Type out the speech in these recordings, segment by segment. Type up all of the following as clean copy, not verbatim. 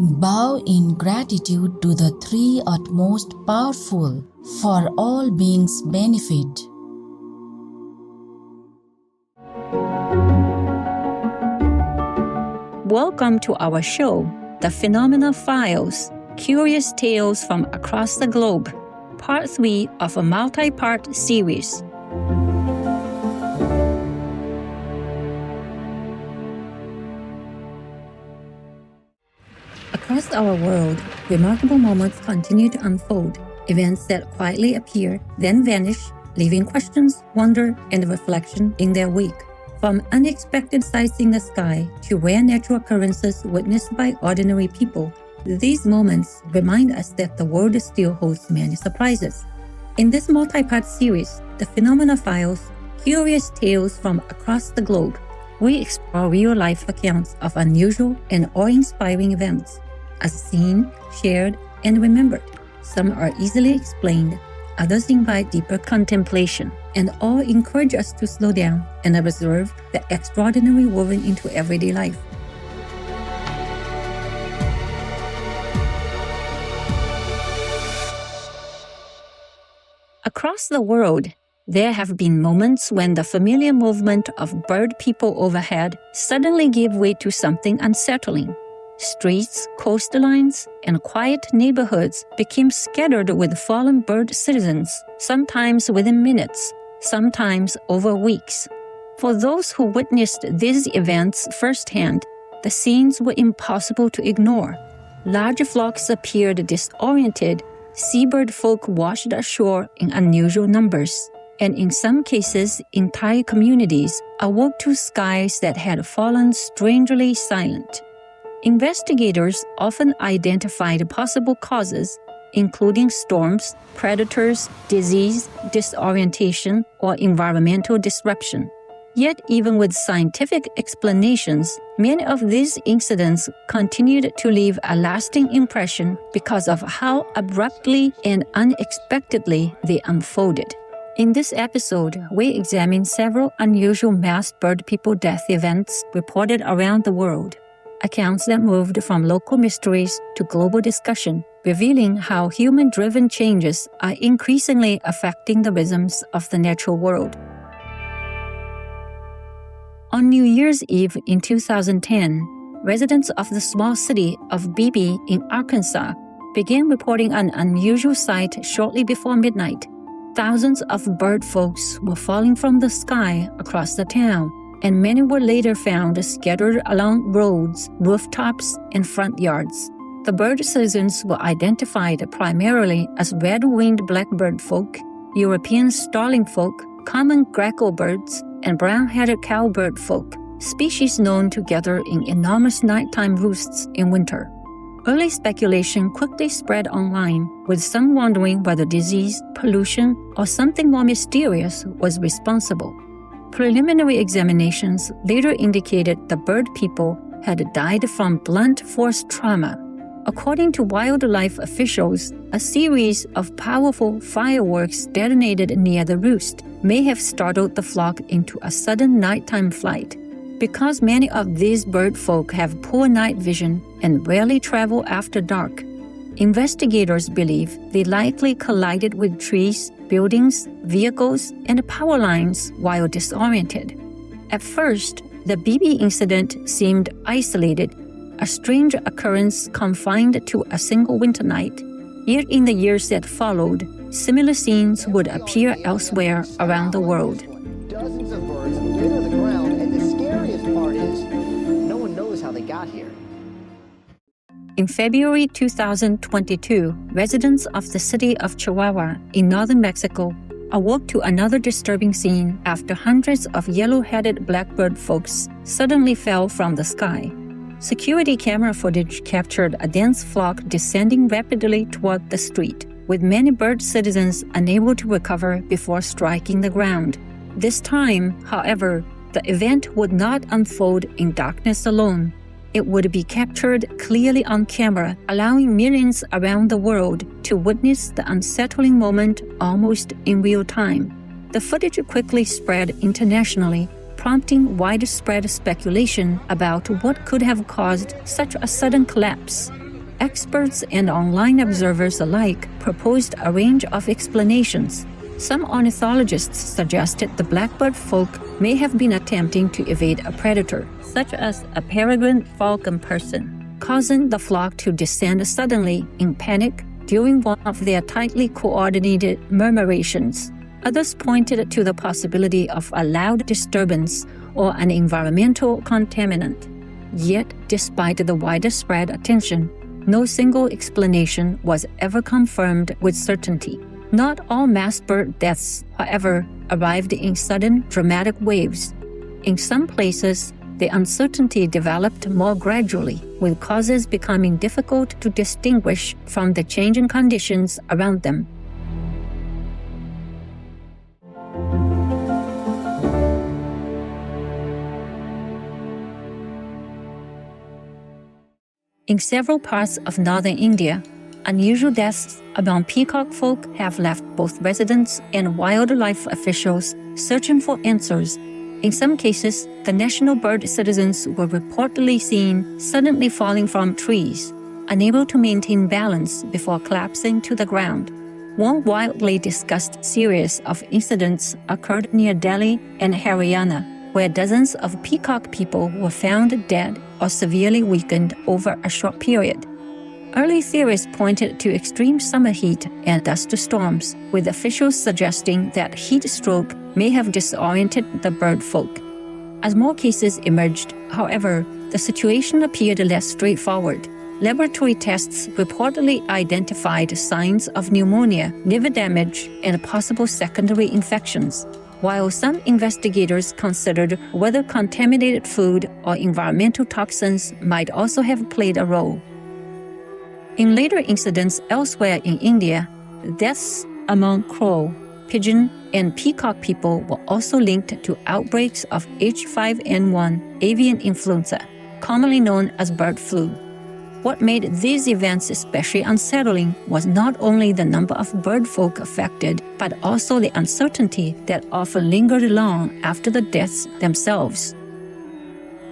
bow in gratitude to the three utmost powerful for all beings' benefit. Welcome to our show, The Phenomena Files, Curious Tales from Across the Globe, Part 3 of a multi-part series. Across our world, remarkable moments continue to unfold, events that quietly appear, then vanish, leaving questions, wonder, and reflection in their wake. From unexpected sights in the sky to rare natural occurrences witnessed by ordinary people, these moments remind us that the world still holds many surprises. In this multi-part series, The Phenomena Files, Curious Tales from Across the Globe, we explore real-life accounts of unusual and awe-inspiring events, as seen, shared, and remembered. Some are easily explained, others invite deeper contemplation, and all encourage us to slow down and observe the extraordinary woven into everyday life. Across the world, there have been moments when the familiar movement of bird people overhead suddenly gave way to something unsettling. Streets, coastlines, and quiet neighborhoods became scattered with fallen bird citizens, sometimes within minutes, sometimes over weeks. For those who witnessed these events firsthand, the scenes were impossible to ignore. Large flocks appeared disoriented, seabird folk washed ashore in unusual numbers, and in some cases, entire communities awoke to skies that had fallen strangely silent. Investigators often identified possible causes, including storms, predators, disease, disorientation, or environmental disruption. Yet, even with scientific explanations, many of these incidents continued to leave a lasting impression because of how abruptly and unexpectedly they unfolded. In this episode, we examine several unusual mass bird people death events reported around the world. Accounts that moved from local mysteries to global discussion, revealing how human-driven changes are increasingly affecting the rhythms of the natural world. On New Year's Eve in 2010, residents of the small city of Beebe in Arkansas began reporting an unusual sight shortly before midnight. Thousands of bird folks were falling from the sky across the town, and many were later found scattered along roads, rooftops, and front yards. The bird citizens were identified primarily as red-winged blackbird folk, European starling folk, common grackle birds, and brown-headed cowbird folk, species known to gather in enormous nighttime roosts in winter. Early speculation quickly spread online, with some wondering whether disease, pollution, or something more mysterious was responsible. Preliminary examinations later indicated the bird people had died from blunt force trauma. According to wildlife officials, a series of powerful fireworks detonated near the roost may have startled the flock into a sudden nighttime flight. Because many of these bird folk have poor night vision and rarely travel after dark, investigators believe they likely collided with trees, buildings, vehicles, and power lines while disoriented. At first, the Beebe incident seemed isolated, a strange occurrence confined to a single winter night. Yet in the years that followed, similar scenes would appear elsewhere around the world. Dozens of birds litter the ground, and the scariest part is no one knows how they got here. In February 2022, residents of the city of Chihuahua in northern Mexico awoke to another disturbing scene after hundreds of yellow-headed blackbird folks suddenly fell from the sky. Security camera footage captured a dense flock descending rapidly toward the street, with many bird citizens unable to recover before striking the ground. This time, however, the event would not unfold in darkness alone. It would be captured clearly on camera, allowing millions around the world to witness the unsettling moment almost in real time. The footage quickly spread internationally, prompting widespread speculation about what could have caused such a sudden collapse. experts and online observers alike proposed a range of explanations. Some ornithologists suggested the blackbird folk may have been attempting to evade a predator, such as a peregrine falcon person, causing the flock to descend suddenly in panic during one of their tightly coordinated murmurations. Others pointed to the possibility of a loud disturbance or an environmental contaminant. Yet, despite the widespread attention, no single explanation was ever confirmed with certainty. Not all mass bird deaths, however, arrived in sudden, dramatic waves. In some places, the uncertainty developed more gradually, with causes becoming difficult to distinguish from the changing conditions around them. In several parts of northern India, unusual deaths among peacock folk have left both residents and wildlife officials searching for answers. In some cases, the national bird citizens were reportedly seen suddenly falling from trees, unable to maintain balance before collapsing to the ground. One widely discussed series of incidents occurred near Delhi and Haryana, where dozens of peacock people were found dead or severely weakened over a short period. Early theories pointed to extreme summer heat and dust storms, with officials suggesting that heat stroke may have disoriented the bird folk. As more cases emerged, however, the situation appeared less straightforward. Laboratory tests reportedly identified signs of pneumonia, liver damage, and possible secondary infections, while some investigators considered whether contaminated food or environmental toxins might also have played a role. In later incidents elsewhere in India, deaths among crow, pigeon, and peacock people were also linked to outbreaks of H5N1 avian influenza, commonly known as bird flu. What made these events especially unsettling was not only the number of bird folk affected, but also the uncertainty that often lingered long after the deaths themselves.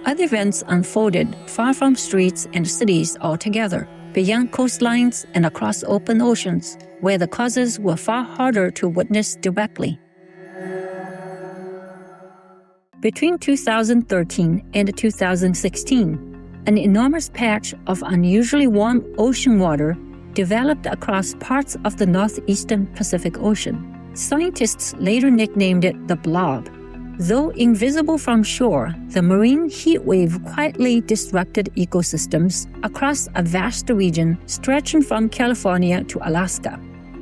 Other events unfolded far from streets and cities altogether, beyond coastlines and across open oceans, where the causes were far harder to witness directly. Between 2013 and 2016, an enormous patch of unusually warm ocean water developed across parts of the northeastern Pacific Ocean. Scientists later nicknamed it the blob. Though invisible from shore, the marine heat wave quietly disrupted ecosystems across a vast region stretching from California to Alaska.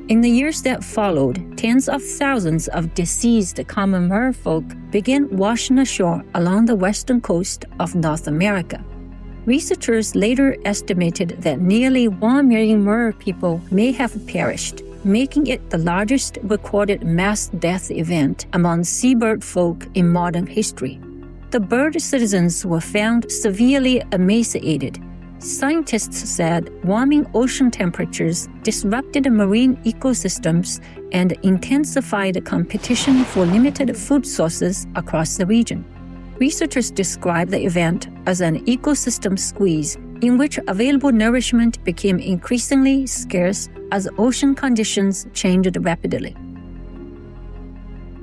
In the years that followed, tens of thousands of deceased common merfolk began washing ashore along the western coast of North America. Researchers later estimated that nearly 1 million mer people may have perished, making it the largest recorded mass death event among seabird folk in modern history. The bird citizens were found severely emaciated. Scientists said warming ocean temperatures disrupted marine ecosystems and intensified competition for limited food sources across the region. Researchers described the event as an ecosystem squeeze in which available nourishment became increasingly scarce as ocean conditions changed rapidly.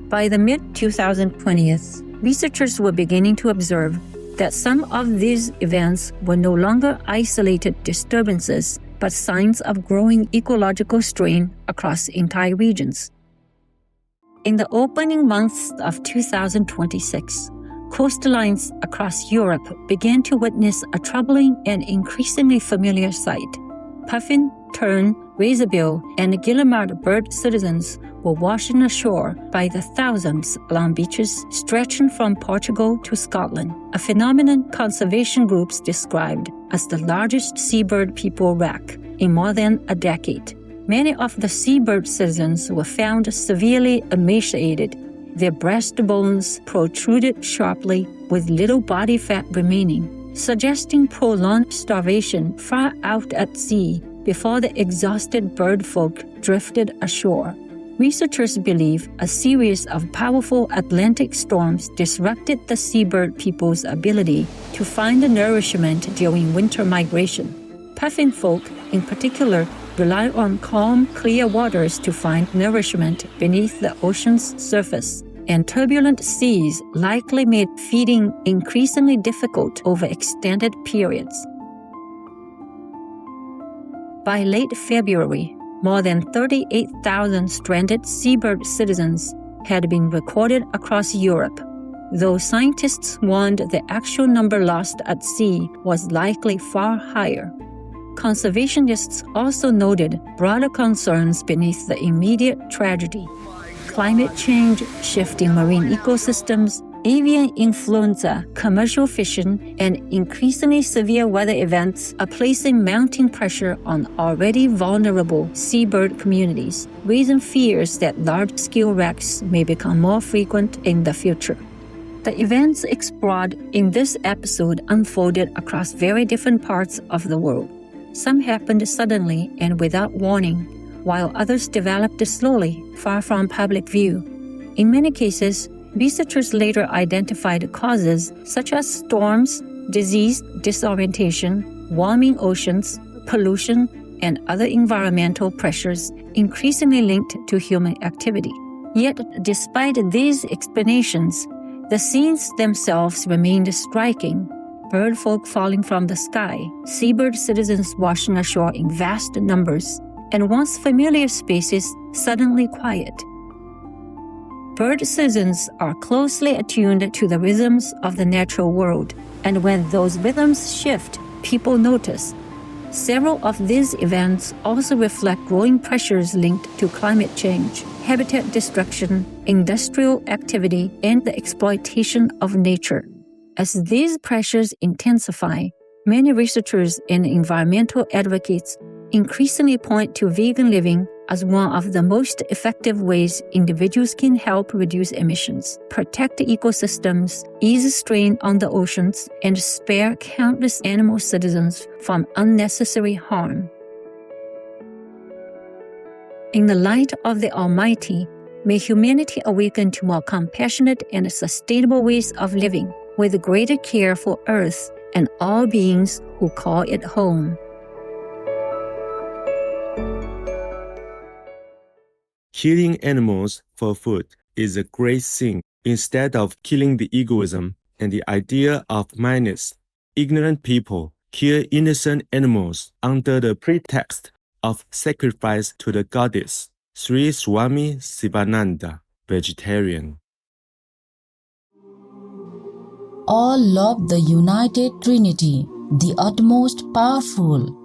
By the mid-2020s, researchers were beginning to observe that some of these events were no longer isolated disturbances, but signs of growing ecological strain across entire regions. In the opening months of 2026, coastlines across Europe began to witness a troubling and increasingly familiar sight. Puffin, tern, razorbill, and guillemot bird citizens were washing ashore by the thousands along beaches stretching from Portugal to Scotland, a phenomenon conservation groups described as the largest seabird people wreck in more than a decade. Many of the seabird citizens were found severely emaciated. Their breastbones protruded sharply with little body fat remaining, suggesting prolonged starvation far out at sea before the exhausted bird folk drifted ashore. Researchers believe a series of powerful Atlantic storms disrupted the seabird people's ability to find nourishment during winter migration. Puffin folk, in particular, rely on calm, clear waters to find nourishment beneath the ocean's surface, and turbulent seas likely made feeding increasingly difficult over extended periods. By late February, more than 38,000 stranded seabird citizens had been recorded across Europe, though scientists warned the actual number lost at sea was likely far higher. Conservationists also noted broader concerns beneath the immediate tragedy: climate change, shifting marine ecosystems, avian influenza, commercial fishing, and increasingly severe weather events are placing mounting pressure on already vulnerable seabird communities, raising fears that large-scale wrecks may become more frequent in the future. The events explored in this episode unfolded across very different parts of the world. Some happened suddenly and without warning, while others developed slowly, far from public view. In many cases, researchers later identified causes such as storms, disease, disorientation, warming oceans, pollution, and other environmental pressures increasingly linked to human activity. Yet, despite these explanations, the scenes themselves remained striking. Bird folk falling from the sky, seabird citizens washing ashore in vast numbers, and once familiar spaces suddenly quiet. Bird citizens are closely attuned to the rhythms of the natural world, and when those rhythms shift, people notice. Several of these events also reflect growing pressures linked to climate change, habitat destruction, industrial activity, and the exploitation of nature. As these pressures intensify, many researchers and environmental advocates increasingly point to vegan living as one of the most effective ways individuals can help reduce emissions, protect ecosystems, ease strain on the oceans, and spare countless animal citizens from unnecessary harm. In the light of the Almighty, may humanity awaken to more compassionate and sustainable ways of living, with greater care for Earth and all beings who call it home. Killing animals for food is a great thing. Instead of killing the egoism and the idea of madness, ignorant people kill innocent animals under the pretext of sacrifice to the goddess. Sri Swami Sivananda, vegetarian. All love the United Trinity, the utmost powerful.